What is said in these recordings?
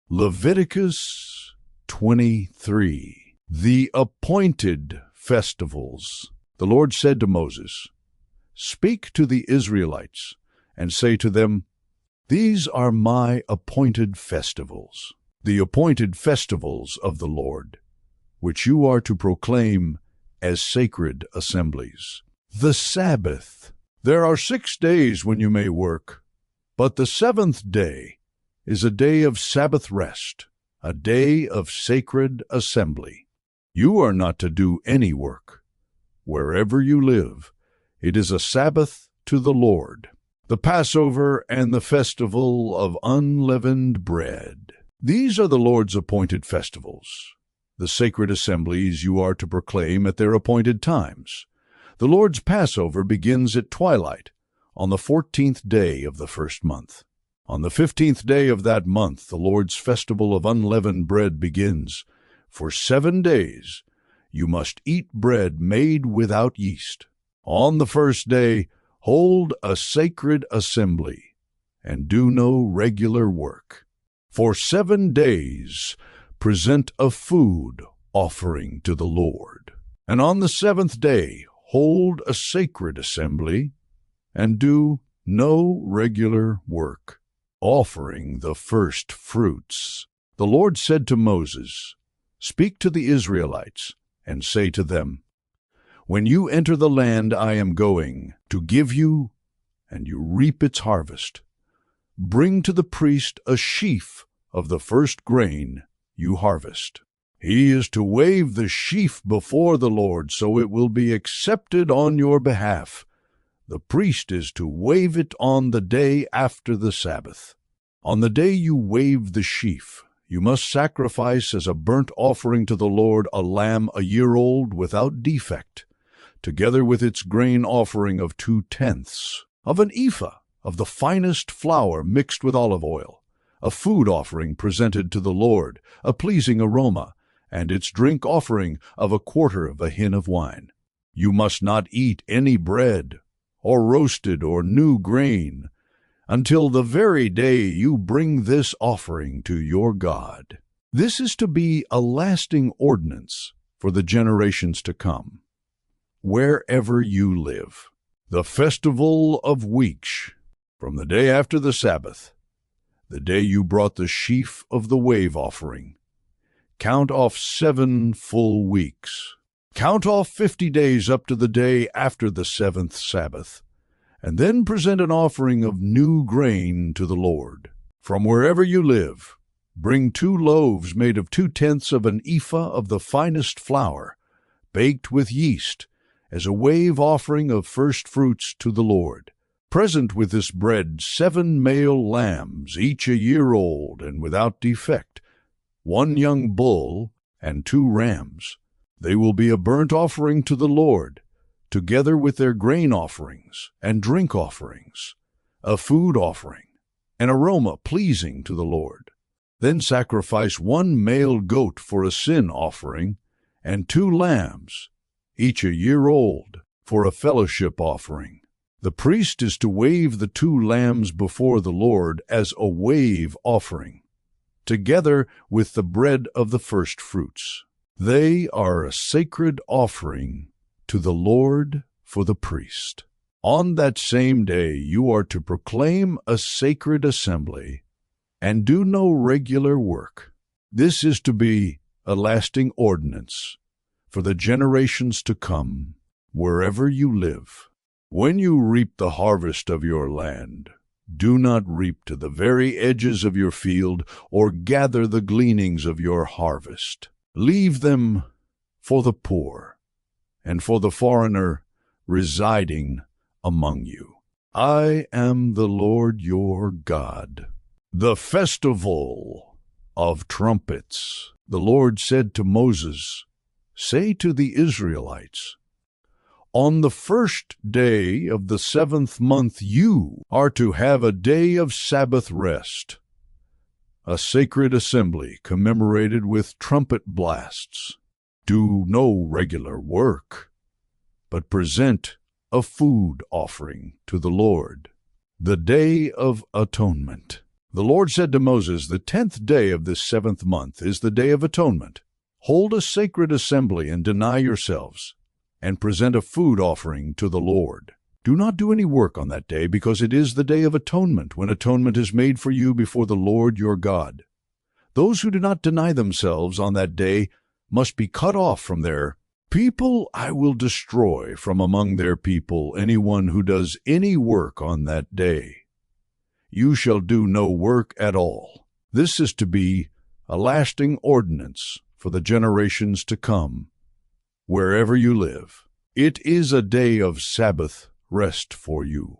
Leviticus 23. The appointed festivals. The Lord said to Moses, "Speak to the Israelites, and say to them, These are my appointed festivals, the appointed festivals of the Lord, which you are to proclaim as sacred assemblies. The Sabbath. There are 6 days when you may work, but the 7th day is a day of Sabbath rest, a day of sacred assembly. You are not to do any work. Wherever you live, it is a Sabbath to the Lord. The Passover and the festival of unleavened bread. These are the Lord's appointed festivals, the sacred assemblies you are to proclaim at their appointed times. The Lord's Passover begins at twilight on the 14th day of the first month. On the 15th day of that month, the Lord's festival of unleavened bread begins. For 7 days you must eat bread made without yeast. On the first day, hold a sacred assembly, and do no regular work. For 7 days present a food offering to the Lord. And on the 7th day, hold a sacred assembly, and do no regular work, offering the first fruits. The Lord said to Moses, "Speak to the Israelites, and say to them, When you enter the land I am going to give you, and you reap its harvest, bring to the priest a sheaf of the first grain you harvest. He is to wave the sheaf before the Lord, so it will be accepted on your behalf. The priest is to wave it on the day after the Sabbath. On the day you wave the sheaf, you must sacrifice as a burnt offering to the Lord a lamb a year old without defect, together with its grain offering of 2/10 of an ephah of the finest flour mixed with olive oil, a food offering presented to the Lord, a pleasing aroma, and its drink offering of 1/4 of a hin of wine. You must not eat any bread, or roasted or new grain, until the very day you bring this offering to your God. This is to be a lasting ordinance for the generations to come, wherever you live. The festival of weeks, from the day after the Sabbath, the day you brought the sheaf of the wave offering. Count off 7 full weeks. Count off 50 days up to the day after the 7th Sabbath, and then present an offering of new grain to the Lord. From wherever you live, bring 2 loaves made of 2/10 of an ephah of the finest flour, baked with yeast, as a wave offering of first fruits to the Lord. Present with this bread 7 male lambs, each a year old and without defect, 1 young bull, and 2 rams. They will be a burnt offering to the Lord, together with their grain offerings and drink offerings, a food offering, an aroma pleasing to the Lord. Then sacrifice 1 male goat for a sin offering, and 2 lambs, each a year old, for a fellowship offering. The priest is to wave the 2 lambs before the Lord as a wave offering, together with the bread of the first fruits. They are a sacred offering to the Lord for the priest. On that same day you are to proclaim a sacred assembly and do no regular work. This is to be a lasting ordinance for the generations to come, wherever you live. When you reap the harvest of your land, do not reap to the very edges of your field or gather the gleanings of your harvest. Leave them for the poor and for the foreigner residing among you. I am the Lord your God. The festival of trumpets. The Lord said to Moses, "Say to the Israelites, On the first day of the 7th month you are to have a day of Sabbath rest, a sacred assembly commemorated with trumpet blasts. Do no regular work, but present a food offering to the Lord. The Day of Atonement. The Lord said to Moses, "The 10th day of this 7th month is the day of atonement. Hold a sacred assembly and deny yourselves, and present a food offering to the Lord. Do not do any work on that day, because it is the day of atonement, when atonement is made for you before the Lord your God. Those who do not deny themselves on that day must be cut off from their people. I will destroy from among their people anyone who does any work on that day. You shall do no work at all. This is to be a lasting ordinance for the generations to come, wherever you live. It is a day of Sabbath rest for you,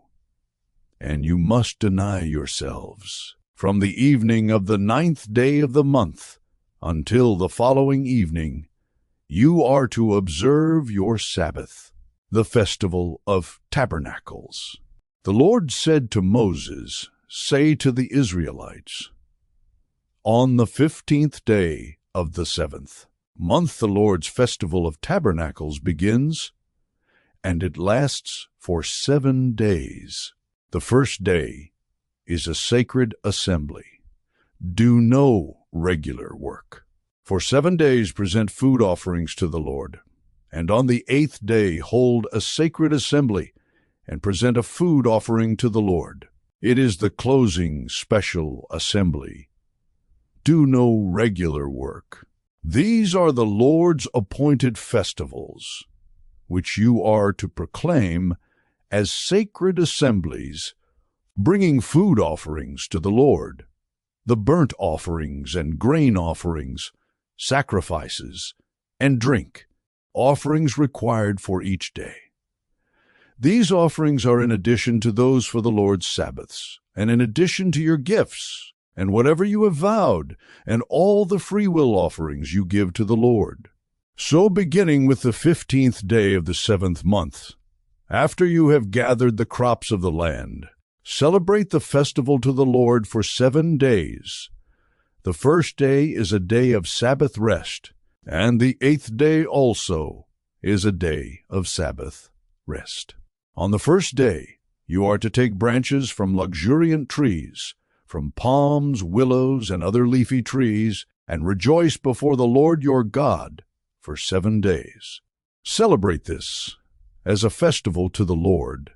and you must deny yourselves. From the evening of the 9th day of the month until the following evening, you are to observe your Sabbath, the Festival of Tabernacles." The Lord said to Moses, "Say to the Israelites, on the 15th day of the 7th month the Lord's Festival of Tabernacles begins, and it lasts for 7 days. The first day is a sacred assembly. Do no regular work. For 7 days present food offerings to the Lord, and on the 8th day hold a sacred assembly and present a food offering to the Lord. It is the closing special assembly. Do no regular work. These are the Lord's appointed festivals, which you are to proclaim as sacred assemblies, bringing food offerings to the Lord, the burnt offerings and grain offerings, sacrifices, and drink, offerings required for each day. These offerings are in addition to those for the Lord's Sabbaths, and in addition to your gifts, and whatever you have vowed, and all the freewill offerings you give to the Lord. So beginning with the 15th day of the 7th month, after you have gathered the crops of the land, celebrate the festival to the Lord for 7 days. The first day is a day of Sabbath rest, and the 8th day also is a day of Sabbath rest. On the first day, you are to take branches from luxuriant trees, from palms, willows, and other leafy trees, and rejoice before the Lord your God for 7 days. Celebrate this as a festival to the Lord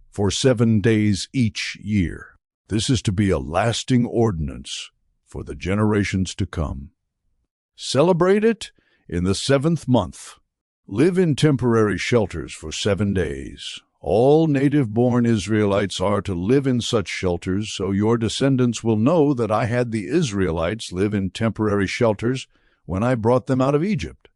for 7 days each year. This is to be a lasting ordinance for the generations to come. Celebrate it in the 7th month. Live in temporary shelters for 7 days. All native-born Israelites are to live in such shelters, so your descendants will know that I had the Israelites live in temporary shelters when I brought them out of Egypt.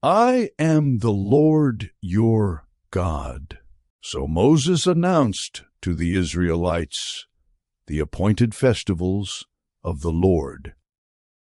I am the Lord your God. So Moses announced to the Israelites the appointed festivals of the Lord.